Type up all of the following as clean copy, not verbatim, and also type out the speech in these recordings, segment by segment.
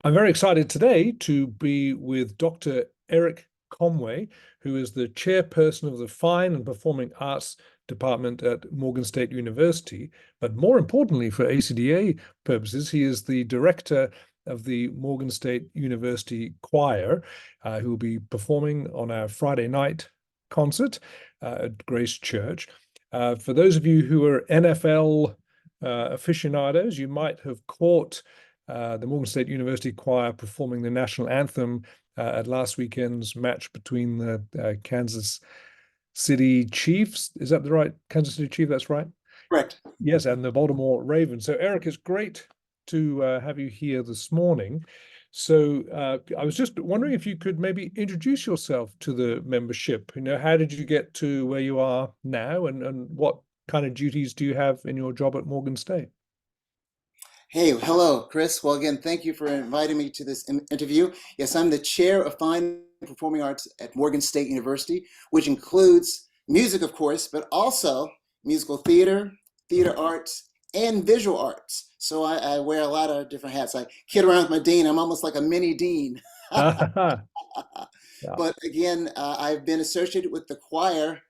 I'm very excited today to be with Dr. Eric Conway, who is the chairperson of the Fine and Performing Arts Department at Morgan State University. But more importantly, for ACDA purposes, he is the director of the Morgan State University Choir, who will be performing on our Friday night concert at Grace Church. For those of you who are NFL aficionados, you might have caught the Morgan State University Choir performing the national anthem at last weekend's match between the Kansas City Chiefs. Is that the right Kansas City Chief? That's right. Correct. Yes, and the Baltimore Ravens. So, Eric, it's great to have you here this morning. So, I was just wondering if you could maybe introduce yourself to the membership. How did you get to where you are now, and what kind of duties do you have in your job at Morgan State? Hey, hello, Chris. Well, again, thank you for inviting me to this interview. Yes, I'm the chair of Fine and Performing Arts at Morgan State University, which includes music, of course, but also musical theater, theater arts, and visual arts. So I wear a lot of different hats. I kid around with my dean. I'm almost like a mini dean. Yeah. But again, I've been associated with the choir.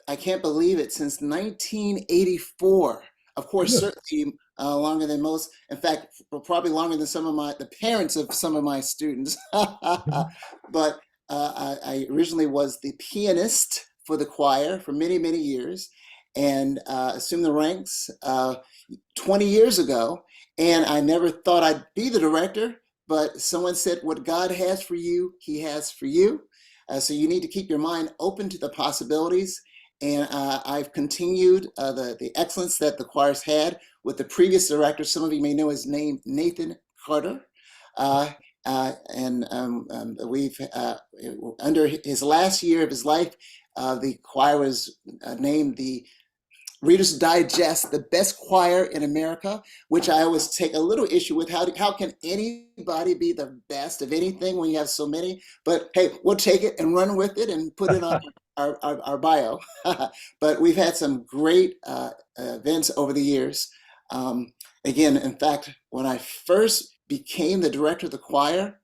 I can't believe it, since 1984. Of course, Goodness. certainly longer than most. In fact, probably longer than the parents of some of my students. But I originally was the pianist for the choir for many, many years, and assumed the ranks 20 years ago. And I never thought I'd be the director, but someone said, what God has for you, he has for you. So you need to keep your mind open to the possibilities. And I've continued the excellence that the choir's had with the previous director. Some of you may know his name, Nathan Carter. Uh, we've, under his last year of his life, the choir was named the Reader's Digest, the best choir in America, which I always take a little issue with. How can anybody be the best of anything when you have so many? But hey, we'll take it and run with it and put it on our bio. But we've had some great events over the years. Again, in fact, when I first became the director of the choir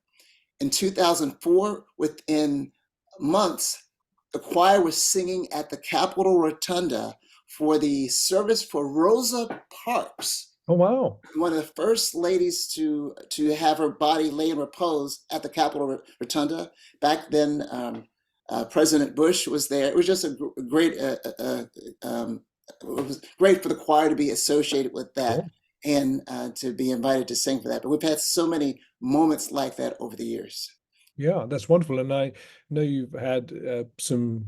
in 2004, within months, the choir was singing at the Capitol Rotunda for the service for Rosa Parks, Oh, wow. one of the first ladies to have her body lay in repose at the Capitol Rotunda. Back then, President Bush was there. It was just a great, it was great for the choir to be associated with that, Sure. and to be invited to sing for that. But we've had so many moments like that over the years. Yeah, that's wonderful. And I know you've had some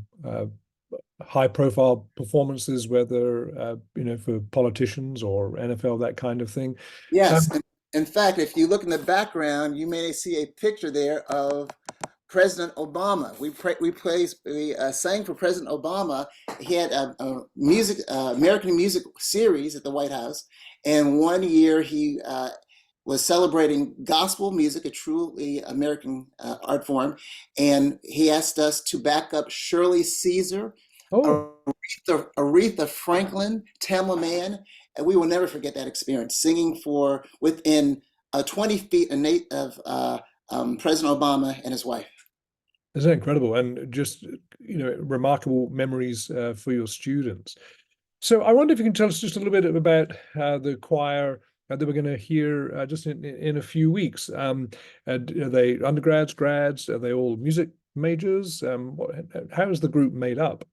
high profile performances, whether for politicians or NFL, that kind of thing. Yes, Um, and in fact, if you look in the background, you may see a picture there of President Obama. We sang for President Obama. He had a music American music series at the White House, and one year he was celebrating gospel music, a truly American art form, and he asked us to back up Shirley Caesar, oh, Aretha Franklin, Tamla Mann, and we will never forget that experience, singing for within 20 feet of President Obama and his wife. isn't that incredible? And just, remarkable memories for your students. So I wonder if you can tell us just a little bit about the choir that we're going to hear just in a few weeks. And are they undergrads, grads? Are they all music majors? How is the group made up?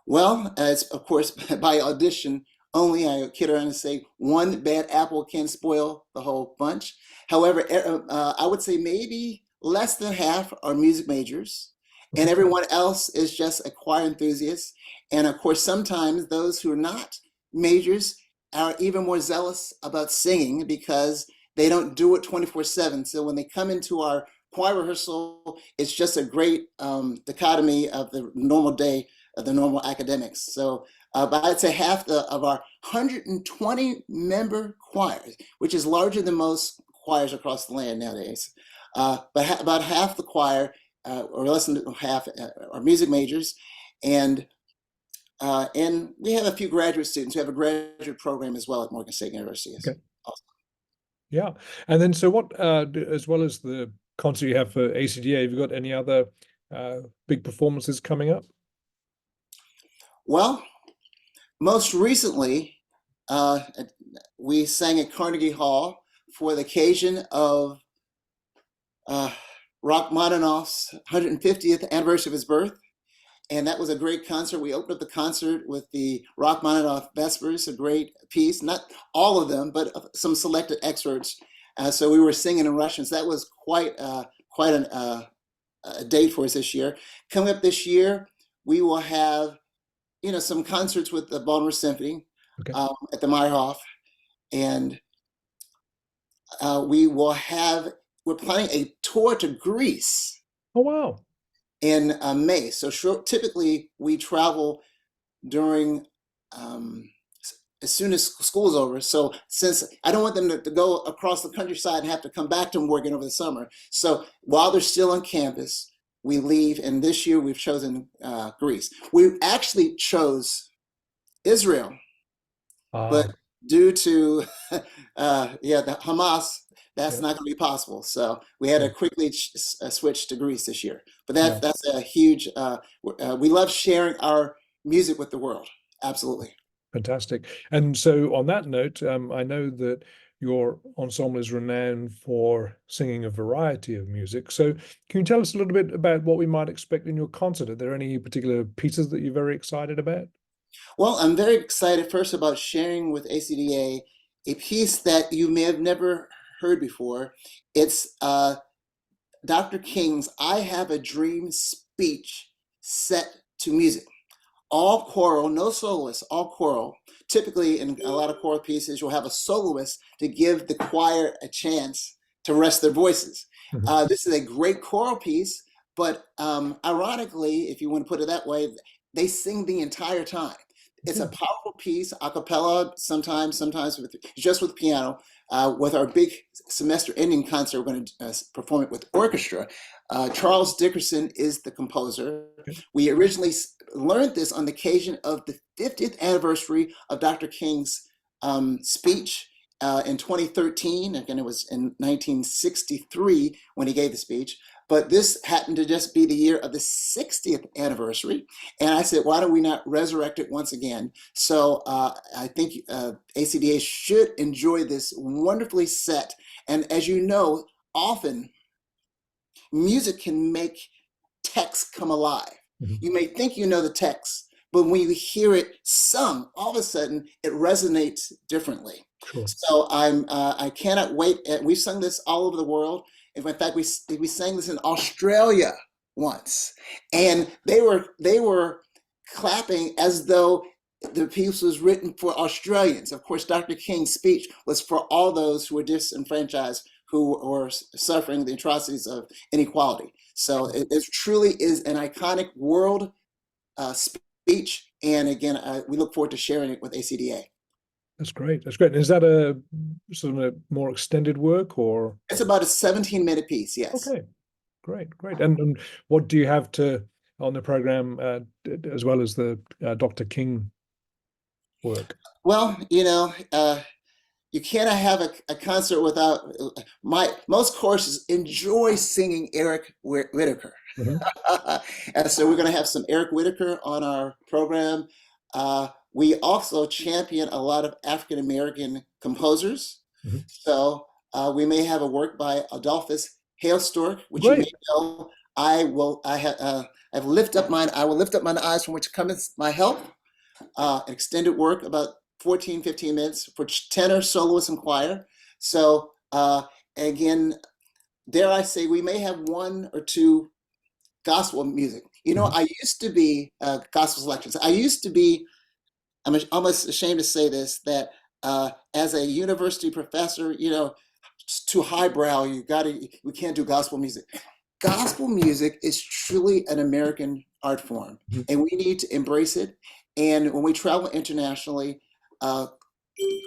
Well, as of course by audition only, I kid around and say one bad apple can spoil the whole bunch. However, I would say maybe less than half are music majors, and everyone else is just a choir enthusiast. And of course, sometimes those who are not majors are even more zealous about singing because they don't do it 24/7. So when they come into our choir rehearsal, it's just a great dichotomy of the normal day of the normal academics. So but I'd say half of our 120 member choirs, which is larger than most choirs across the land nowadays, but about half the choir, or less than half, are music majors, and we have a few graduate students. We have a graduate program as well at Morgan State University. Okay. Also. Yeah. And then, so what, as well as the concert you have for ACDA, have you got any other big performances coming up? Well, most recently, uh, we sang at Carnegie Hall for the occasion of uh, Rachmaninoff's 150th anniversary of his birth. And that was a great concert. We opened up the concert with the Rachmaninoff Vespers, a great piece, not all of them, but some selected excerpts. So we were singing in Russian. So that was a date for us this year. Coming up this year, we will have some concerts with the Baltimore Symphony Okay. at the Meyerhoff, and we're planning a tour to Greece Oh, wow. in May. So typically we travel during as soon as school's over. So since I don't want them to go across the countryside and have to come back to Morgan over the summer, so while they're still on campus, we leave. And this year we've chosen Greece. We actually chose Israel, but Ah, due to the Hamas, that's yeah, not going to be possible. So we had yeah, to quickly switch to Greece this year. But yeah. that's a huge. We love sharing our music with the world. Absolutely. Fantastic. And so, on that note, I know that your ensemble is renowned for singing a variety of music. So, can you tell us a little bit about what we might expect in your concert? Are there any particular pieces that you're very excited about? Well, I'm very excited first about sharing with ACDA a piece that you may have never heard before. It's Dr. King's "I Have a Dream" speech set to music. All choral, no soloists, all choral. Typically, in a lot of choral pieces, you'll have a soloist to give the choir a chance to rest their voices. Mhm. This is a great choral piece, but ironically, if you want to put it that way, they sing the entire time. It's a Yeah. powerful piece, a cappella, sometimes just with piano. With our big semester ending concert, we're going to perform it with orchestra. Charles Dickerson is the composer. Okay. We originally learned this on the occasion of the 50th anniversary of Dr. King's speech in 2013. Again, it was in 1963 when he gave the speech. But this happened to just be the year of the 60th anniversary. And I said, why don't we not resurrect it once again? So I think ACDA should enjoy this wonderfully set. And as you know, often music can make text come alive. Mhm. You may think you know the text, but when you hear it sung, all of a sudden it resonates differently. Sure. So I cannot wait. We've sung this all over the world. In fact, we sang this in Australia once, and they were clapping as though the piece was written for Australians. Of course, Dr. King's speech was for all those who were disenfranchised, who were suffering the atrocities of inequality. So it truly is an iconic world speech. And again, we look forward to sharing it with ACDA. That's great. That's great. Is that a sort of a more extended work or? It's about a 17-minute piece, yes. Okay, great, great. And what do you have to on the program as well as the Dr. King work? Well, you cannot have a concert without most choruses enjoy singing Eric Whitacre. Mhm. And so we're going to have some Eric Whitacre on our program. We also champion a lot of African American composers. Mhm. So we may have a work by Adolphus Hailstork, which you may Great. know. I've lift up mine. I will lift up mine eyes from which cometh my help. Extended work about 14, 15 minutes for tenor, soloist, and choir. So again, dare I say, we may have one or two gospel music. Mhm. I used to be gospel selections. I'm almost ashamed to say this, that as a university professor, it's too highbrow. We can't do gospel music. Gospel music is truly an American art form, Mhm. and we need to embrace it. And when we travel internationally, uh,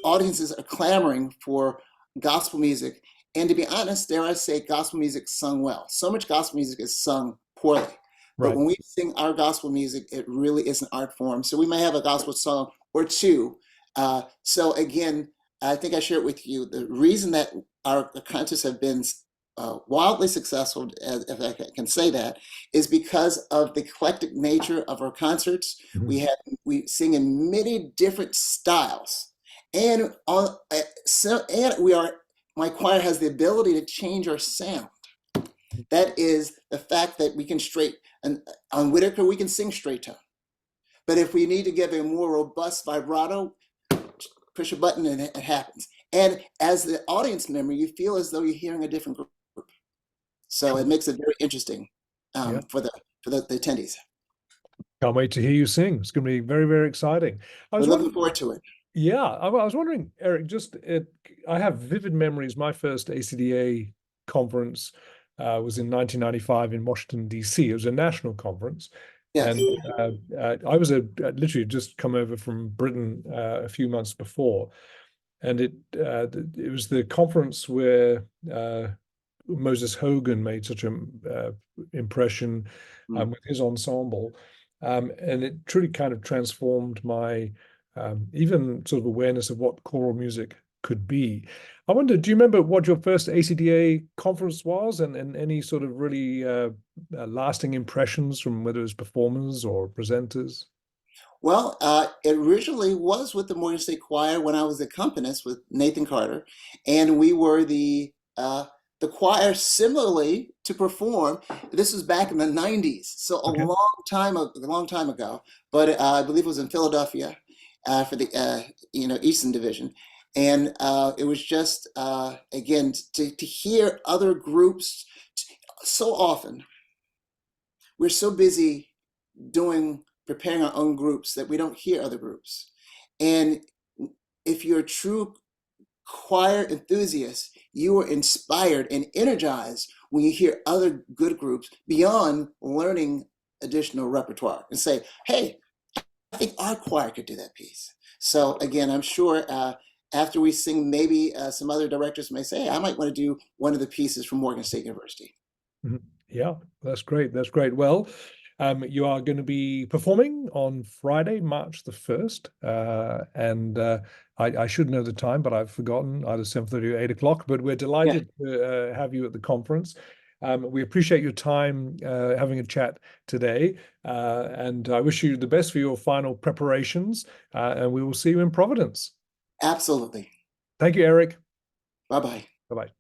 audiences are clamoring for gospel music. And to be honest, dare I say, gospel music sung well. So much gospel music is sung poorly. But Right. when we sing our gospel music, it really is an art form. So we may have a gospel song or two. So again, I think I shared with you the reason that our concerts have been wildly successful, if I can say that, is because of the eclectic nature of our concerts. Mhm. We sing in many different styles, and my choir has the ability to change our sound. That is the fact that we can and on Whitaker we can sing straight tone, but if we need to give a more robust vibrato, push a button and it happens. And as the audience member, you feel as though you're hearing a different group. So it Sure. makes it very interesting Yeah. for the attendees. Can't wait to hear you sing. It's going to be very, very exciting. I We're was looking wondering, forward to it. yeah, I was wondering, Eric, I have vivid memories. My first ACDA conference was in 1995 in Washington, D.C. It was a national conference. Yes. And literally just come over from Britain a few months before. And it was the conference where Moses Hogan made such an impression Mm. with his ensemble. And it truly kind of transformed my even sort of awareness of what choral music could be. I wonder, do you remember what your first ACDA conference was and any sort of really lasting impressions from whether it was performers or presenters? Well, it originally was with the Morgan State Choir when I was the accompanist with Nathan Carter, and we were the choir similarly to perform. This was back in the '90s, so Okay. a long time ago. But I believe it was in Philadelphia for the Eastern Division, and it was just again to hear other groups. So often we're so busy preparing our own groups that we don't hear other groups. And if you're a true choir enthusiast, you are inspired and energized when you hear other good groups beyond learning additional repertoire and say, hey, I think our choir could do that piece. So again, I'm sure after we sing, maybe some other directors may say, hey, I might want to do one of the pieces from Morgan State University. Mhm. Yeah, that's great. That's great. Well, you are going to be performing on Friday, March the 1st. And I should know the time, but I've forgotten, either 7:30 or 8 o'clock. But we're Yeah, delighted to have you at the conference. We appreciate your time having a chat today. And I wish you the best for your final preparations. And we will see you in Providence. absolutely. Thank you, Eric. Bye-bye. Bye-bye.